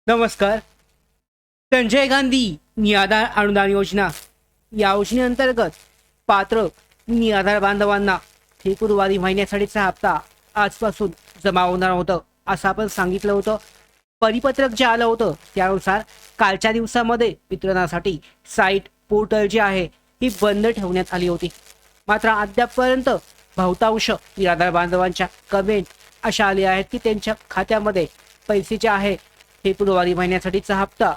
नमस्कार. संजय गांधी निराधार अनुदान योजना या योजनेअंतर्गत पात्र निराधार बांधवांना फेब्रुवारी महिन्यासाठीचा हप्ता आजपासून जमा होणार होतं असं आपण सांगितलं होतं. परिपत्रक जे आलं होतं त्यानुसार कालच्या दिवसामध्ये वितरणासाठी साईट पोर्टल जे आहे ही बंद ठेवण्यात आली होती. मात्र अद्यापपर्यंत बहुतांश निराधार बांधवांच्या कमेंट अशा आल्या आहेत की त्यांच्या खात्यामध्ये पैसे जे आहे फेब्रुवारी महिन्यासाठीचा हप्ता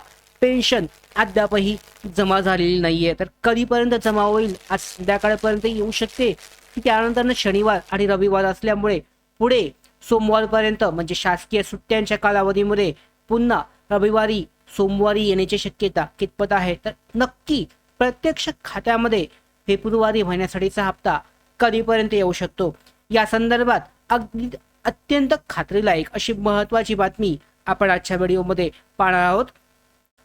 पेन्शन अद्यापही जमा झालेली नाहीये. तर कधीपर्यंत जमा होईल? आज संध्याकाळपर्यंत येऊ शकते की त्यानंतर शनिवार आणि रविवार असल्यामुळे पुढे सोमवारपर्यंत म्हणजे शासकीय सुट्ट्यांच्या कालावधीमध्ये पुन्हा रविवारी सोमवारी येण्याची शक्यता कितपत आहे? तर नक्की प्रत्यक्ष खात्यामध्ये फेब्रुवारी महिन्यासाठीचा हप्ता कधीपर्यंत येऊ शकतो या संदर्भात अगदी अत्यंत खात्रीलायक अशी महत्त्वाची बातमी आपण आजच्या व्हिडिओमध्ये पाहणार आहोत.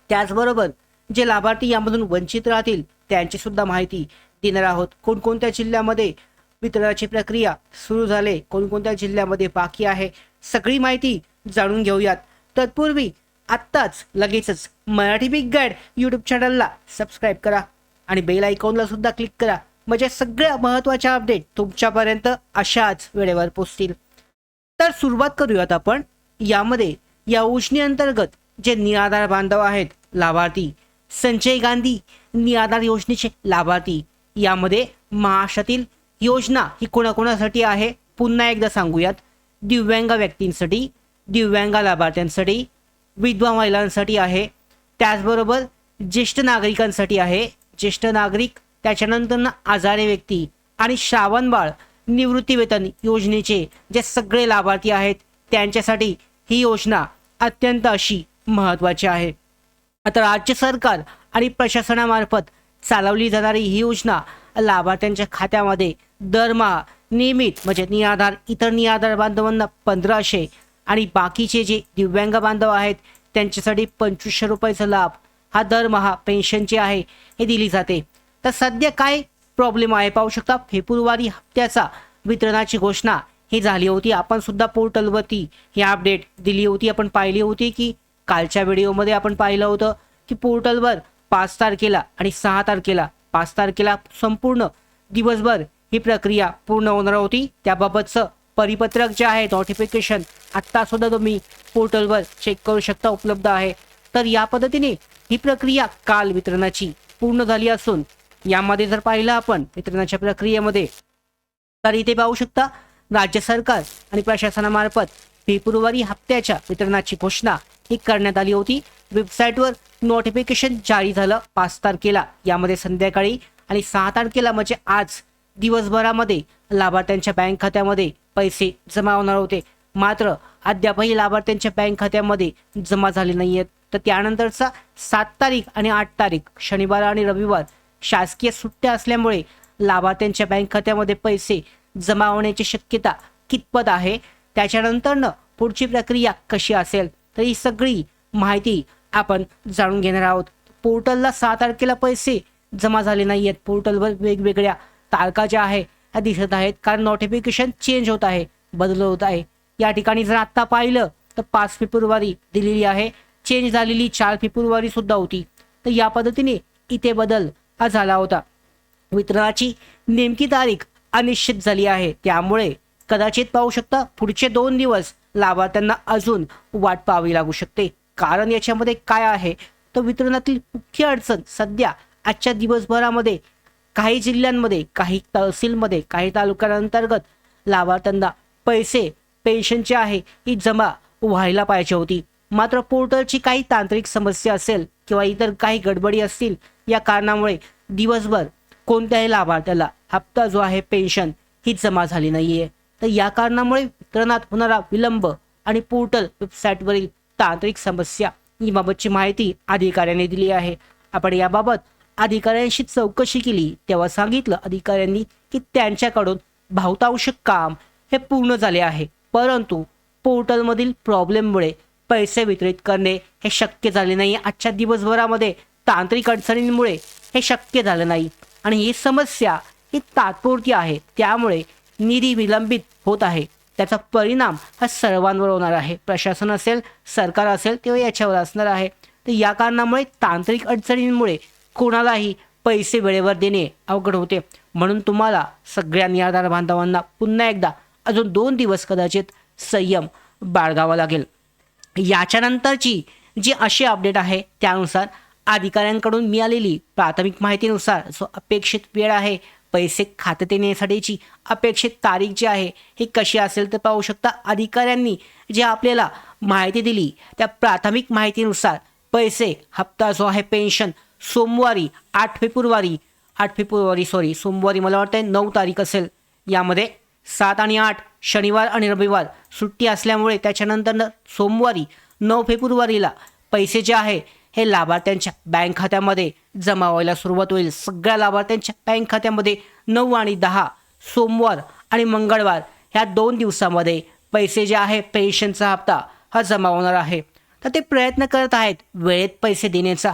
त्याचबरोबर जे लाभार्थी यामधून वंचित राहतील त्यांची सुद्धा माहिती देणार आहोत. कोणकोणत्या जिल्ह्यामध्ये वितरणाची प्रक्रिया सुरू झाले, कोणकोणत्या जिल्ह्यामध्ये बाकी आहे, सगळी माहिती जाणून घेऊयात. तत्पूर्वी आत्ताच लगेचच मराठी बिग गाईड यूट्यूब चॅनलला सबस्क्राईब करा आणि बेल आयकॉनला सुद्धा क्लिक करा, म्हणजे सगळ्या महत्त्वाच्या अपडेट तुमच्यापर्यंत अशाच वेळेवर पोहोचतील. तर सुरुवात करूयात आपण. यामध्ये या योजनेअंतर्गत जे निराधार बांधव आहेत लाभार्थी, संजय गांधी निराधार योजनेचे लाभार्थी, यामध्ये महाराष्ट्रातील योजना ही कोणाकोणासाठी आहे पुन्हा एकदा सांगूयात. दिव्यांग व्यक्तींसाठी, दिव्यांग लाभार्थ्यांसाठी, विधवा महिलांसाठी आहे. त्याचबरोबर ज्येष्ठ नागरिकांसाठी आहे, ज्येष्ठ नागरिक, त्याच्यानंतर आजारी व्यक्ती आणि श्रावणबाळ निवृत्तीवेतन योजनेचे जे सगळे लाभार्थी आहेत त्यांच्यासाठी ही योजना अत्यंत अशी महत्त्वाची आहे. आता राज्य सरकार आणि प्रशासनामार्फत चालवली जाणारी ही योजना लाभार्थ्यांच्या खात्यामध्ये दरमहा नियमित म्हणजे निराधार इतर निराधार बांधवांना 1500 आणि बाकीचे जे दिव्यांग बांधव आहेत त्यांच्यासाठी 2500 रुपयाचा लाभ हा दरमहा पेन्शन जे आहे हे दिली जाते. तर सध्या काय प्रॉब्लेम आहे पाहू शकता. फेब्रुवारी हप्त्याचा वितरणाची घोषणा ही झाली होती. आपण सुद्धा पोर्टलवरती ही अपडेट दिली होती. आपण पाहिली होती की कालच्या व्हिडिओमध्ये आपण पाहिलं होतं की पोर्टलवर 5 तारखेला आणि 6 तारखेला 5 तारखेला संपूर्ण दिवसभर ही प्रक्रिया पूर्ण होणार होती. त्याबाबतचं परिपत्रक जे आहे नोटिफिकेशन आत्ता सुद्धा तुम्ही पोर्टलवर चेक करू शकता, उपलब्ध आहे. तर या पद्धतीने ही प्रक्रिया काल वितरणाची पूर्ण झाली असून यामध्ये जर पाहिलं आपण वितरणाच्या प्रक्रियेमध्ये तर इथे पाहू शकता राज्य सरकार आणि प्रशासनामार्फत फेब्रुवारी हप्त्याच्या वितरणाची घोषणा ही करण्यात आली होती. वेबसाईटवर नोटिफिकेशन जारी झालं 5 तारखेला, यामध्ये संध्याकाळी, आणि 6 तारखेला म्हणजे आज दिवसभरामध्ये लाभार्थ्यांच्या बँक खात्यामध्ये पैसे जमा होणार होते. मात्र अद्यापही लाभार्थ्यांच्या बँक खात्यामध्ये जमा झाले नाही आहेत. तर त्यानंतरचा 7 तारीख आणि 8 तारीख शनिवार आणि रविवार शासकीय सुट्ट्या असल्यामुळे लाभार्थ्यांच्या बँक खात्यामध्ये पैसे जमा होण्याची शक्यता कितपत आहे, त्याच्यानंतरनं पुढची प्रक्रिया कशी असेल, तर ही सगळी माहिती आपण जाणून घेणार आहोत. पोर्टलला 6 तारखेला पैसे जमा झाले नाही आहेत. पोर्टलवर वेगवेगळ्या तारखा ज्या आहे ह्या दिसत आहेत, कारण नोटिफिकेशन चेंज होत आहे, बदल होत आहे. या ठिकाणी जर आत्ता पाहिलं तर 5 फेब्रुवारी दिलेली आहे, चेंज झालेली 4 फेब्रुवारी सुद्धा होती. तर या पद्धतीने इथे बदल हा झाला होता. वितरणाची नेमकी तारीख अनिश्चित झाली आहे, त्यामुळे कदाचित पाहू शकता पुढचे 2 दिवस लाभार्थ्यांना अजून वाट पाहावी लागू शकते. कारण याच्यामध्ये काय आहे तर वितरणातील मुख्य अडचण सध्या आजच्या दिवसभरामध्ये काही जिल्ह्यांमध्ये, काही तहसीलमध्ये, काही तालुक्यांअंतर्गत लाभार्थ्यांना पैसे पेन्शनचे आहे ही जमा व्हायला पाहिजे होती. मात्र पोर्टलची काही तांत्रिक समस्या असेल किंवा इतर काही गडबडी असतील या कारणामुळे दिवसभर कोणत्याही लाभार्थ्याला हप्ता जो आहे पेन्शन ही जमा झाली नाहीये. तर या कारणामुळे वितरणात होणारा विलंब आणि पोर्टल वेबसाईटवरील तांत्रिक समस्या याबाबतची माहिती अधिकाऱ्यांनी दिली आहे. आपण याबाबत अधिकाऱ्यांशी चौकशी केली तेव्हा सांगितलं अधिकाऱ्यांनी की त्यांच्याकडून बहुतांश काम हे पूर्ण झाले आहे, परंतु पोर्टलमधील प्रॉब्लेममुळे पैसे वितरित करणे हे शक्य झाले नाही. आजच्या दिवसभरामध्ये तांत्रिक अडचणींमुळे हे शक्य झालं नाही आणि ही समस्या ही तात्पुरती आहे, त्यामुळे निधी विलंबित होत आहे. त्याचा परिणाम हा सर्वांवर होणार आहे. प्रशासन असेल, सरकार असेल तेव्हा याच्यावर असणार आहे. तर या कारणामुळे तांत्रिक अडचणींमुळे कोणालाही पैसे वेळेवर देणे अवघड होते. म्हणून तुम्हाला सगळ्या निराधार बांधवांना पुन्हा एकदा अजून 2 दिवस कदाचित संयम बाळगावा लागेल. याच्यानंतरची जी अशी अपडेट आहे त्यानुसार अधिकाऱ्यांकडून मिळालेली प्राथमिक माहितीनुसार जो अपेक्षित वेळ आहे, पैसे खात्यात येण्यासाठीची अपेक्षित तारीख जी आहे ही कशी असेल तर पाहू शकता. अधिकाऱ्यांनी जे आपल्याला माहिती दिली त्या प्राथमिक माहितीनुसार पैसे हप्ता जो आहे पेन्शन सोमवारी 8 फेब्रुवारी सोमवारी मला वाटतं 9 तारीख असेल. यामध्ये 7 आणि 8 शनिवार आणि रविवार सुट्टी असल्यामुळे त्याच्यानंतर सोमवारी 9 फेब्रुवारीला पैसे जे आहे हे लाभार्थ्यांच्या बँक खात्यामध्ये जमा व्हायला सुरुवात होईल. सगळ्या लाभार्थ्यांच्या बँक खात्यामध्ये 9 आणि 10 सोमवार आणि मंगळवार ह्या 2 दिवसामध्ये पैसे जे आहे पेन्शनचा हप्ता हा जमा होणार आहे. तर ते प्रयत्न करत आहेत वेळेत पैसे देण्याचा,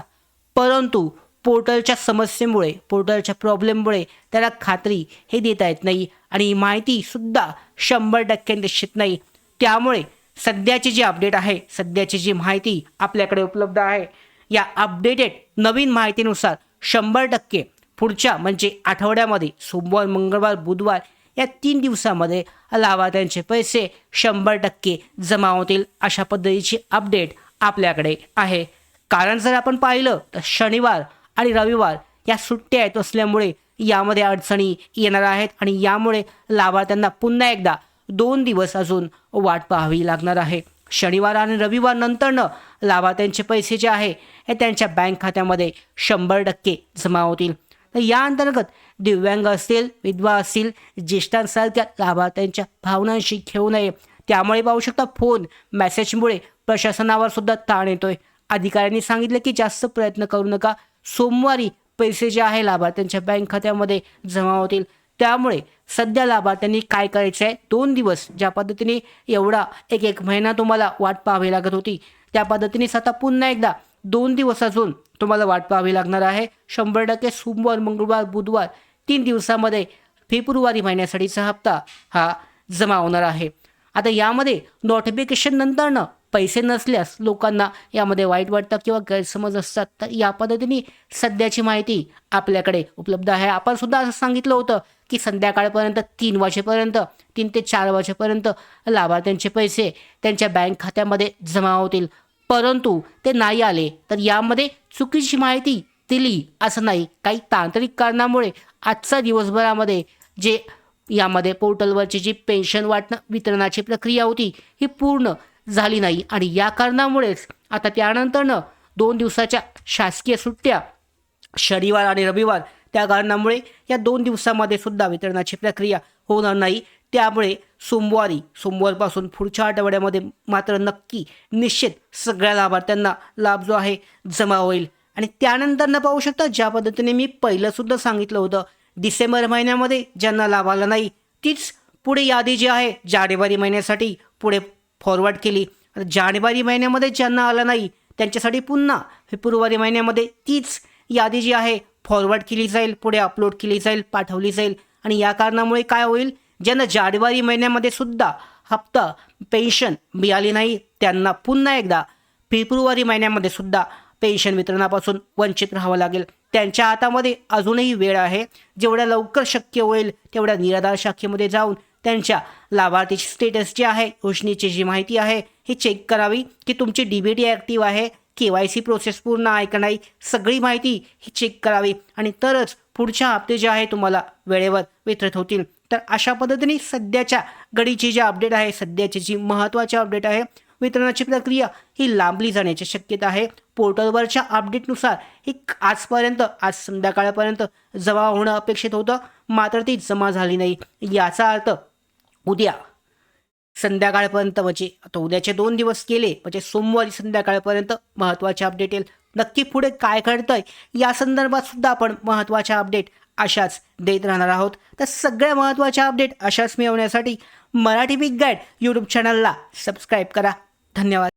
परंतु पोर्टलच्या समस्येमुळे, पोर्टलच्या प्रॉब्लेममुळे त्याला खात्री हे देता येत नाही आणि ही माहितीसुद्धा 100% निश्चित नाही. त्यामुळे सध्याची जी अपडेट आहे, सध्याची जी माहिती आपल्याकडे उपलब्ध आहे, या अपडेटेड नवीन माहितीनुसार 100% पुढच्या म्हणजे आठवड्यामध्ये सोमवार, मंगळवार, बुधवार या 3 दिवसामध्ये लाभार्थ्यांचे पैसे 100% जमा होतील अशा पद्धतीची अपडेट आपल्याकडे आहे. कारण जर आपण पाहिलं तर शनिवार आणि रविवार या सुट्ट्या आहेत असल्यामुळे यामध्ये अडचणी येणार आहेत आणि यामुळे लाभार्थ्यांना पुन्हा एकदा 2 दिवस अजून वाट पाहावी लागणार आहे. शनिवार आणि रविवार नंतरनं लाभार्थ्यांचे पैसे जे आहे हे त्यांच्या बँक खात्यामध्ये 100% जमा होतील. तर या अंतर्गत दिव्यांग असतील, विधवा असतील, ज्येष्ठांसारख्या लाभार्थ्यांच्या भावनांशी खेळू नये. त्यामुळे पाहू शकता फोन मेसेजमुळे प्रशासनावर सुद्धा ताण येतोय. अधिकाऱ्यांनी सांगितले की जास्त प्रयत्न करू नका, सोमवारी पैसे जे आहे लाभार्थ्यांच्या बँक खात्यामध्ये जमा होतील. त्यामुळे सध्या लाभार्थ्यांनी काय करायचं आहे, 2 दिवस ज्या पद्धतीने एवढा एक महिना तुम्हाला वाट पाहावी लागत होती त्या पद्धतीनेच आता पुन्हा एकदा 2 दिवस अजून तुम्हाला वाट पाहावी लागणार आहे. 100% सोमवार, मंगळवार, बुधवार 3 दिवसामध्ये फेब्रुवारी महिन्यासाठीचा हप्ता हा जमा होणार आहे. आता यामध्ये नोटिफिकेशन नंतरनं पैसे नसल्यास लोकांना यामध्ये वाईट वाटतं किंवा गैरसमज असतात. तर या पद्धतीने सध्याची माहिती आपल्याकडे उपलब्ध आहे. आपण सुद्धा असं सांगितलं होतं की संध्याकाळपर्यंत 3 वाजेपर्यंत 3 ते 4 वाजेपर्यंत लाभार्थ्यांचे पैसे त्यांच्या बँक खात्यामध्ये जमा होतील, परंतु ते नाही आले. तर यामध्ये चुकीची माहिती दिली असं नाही, काही तांत्रिक कारणामुळे आजचा दिवसभरामध्ये जे यामध्ये पोर्टलवरची जी पेन्शन वितरणाची प्रक्रिया होती ही पूर्ण झाली नाही आणि या कारणामुळेच आता त्यानंतरनं 2 दिवसाच्या शासकीय सुट्ट्या शनिवार आणि रविवार, त्या कारणामुळे या 2 दिवसामध्ये सुद्धा वितरणाची प्रक्रिया होणार नाही. त्यामुळे सोमवारपासून पुढच्या आठवड्यामध्ये मात्र नक्की निश्चित सगळ्या लाभार्थ्यांना लाभ जो आहे जमा होईल. आणि त्यानंतर पाहू शकता ज्या पद्धतीने मी पहिलं सुद्धा सांगितलं होतं, डिसेंबर महिन्यामध्ये ज्यांना लाभ आला नाही तीच पुढे यादी जी आहे जानेवारी महिन्यासाठी पुढे फॉरवर्ड केली. जानेवारी महिन्यामध्ये ज्यांना आलं नाही त्यांच्यासाठी पुन्हा फेब्रुवारी महिन्यामध्ये तीच यादी जी आहे फॉरवर्ड केली जाईल, पुढे अपलोड केली जाईल, पाठवली जाईल. आणि या कारणामुळे काय होईल, ज्यांना जानेवारी महिन्यामध्ये सुद्धा हप्ता पेन्शन मिळाली नाही त्यांना पुन्हा एकदा फेब्रुवारी महिन्यामध्ये सुद्धा पेन्शन वितरणापासून वंचित राहावं लागेल. त्यांच्या हातामध्ये अजूनही वेळ आहे. जेवढ्या लवकर शक्य होईल तेवढ्या निराधार शाखेमध्ये जाऊन त्यांच्या लाभार्थीची स्टेटस जी आहे, योजनेची जी माहिती आहे ही चेक करावी की तुमची DBT ॲक्टिव्ह आहे, KYC प्रोसेस पूर्ण आहे का नाही, सगळी माहिती ही चेक करावी आणि तरच पुढच्या हप्ते जे आहे तुम्हाला वेळेवर वितरित होतील. तर अशा पद्धतीने सध्याच्या घडीची जी अपडेट आहे, सध्याची जी महत्त्वाची अपडेट आहे, वितरणाची प्रक्रिया ही लांबली जाण्याची शक्यता आहे. पोर्टलवरच्या अपडेटनुसार ही आज संध्याकाळपर्यंत जमा होणं अपेक्षित होतं, मात्र ती जमा झाली नाही. याचा अर्थ उद्या संध्याकाळपर्यंत म्हणजे आता उद्याचे 2 दिवस केले म्हणजे सोमवारी संध्याकाळपर्यंत महत्त्वाचे अपडेट येईल. नक्की पुढे काय घडतंय या संदर्भात सुद्धा आपण महत्त्वाच्या अपडेट अशाच देत राहणार आहोत. तर सगळ्या महत्त्वाच्या अपडेट अशाच मिळवण्यासाठी मराठी बिग गाईड यूट्यूब चॅनलला सबस्क्राईब करा. धन्यवाद.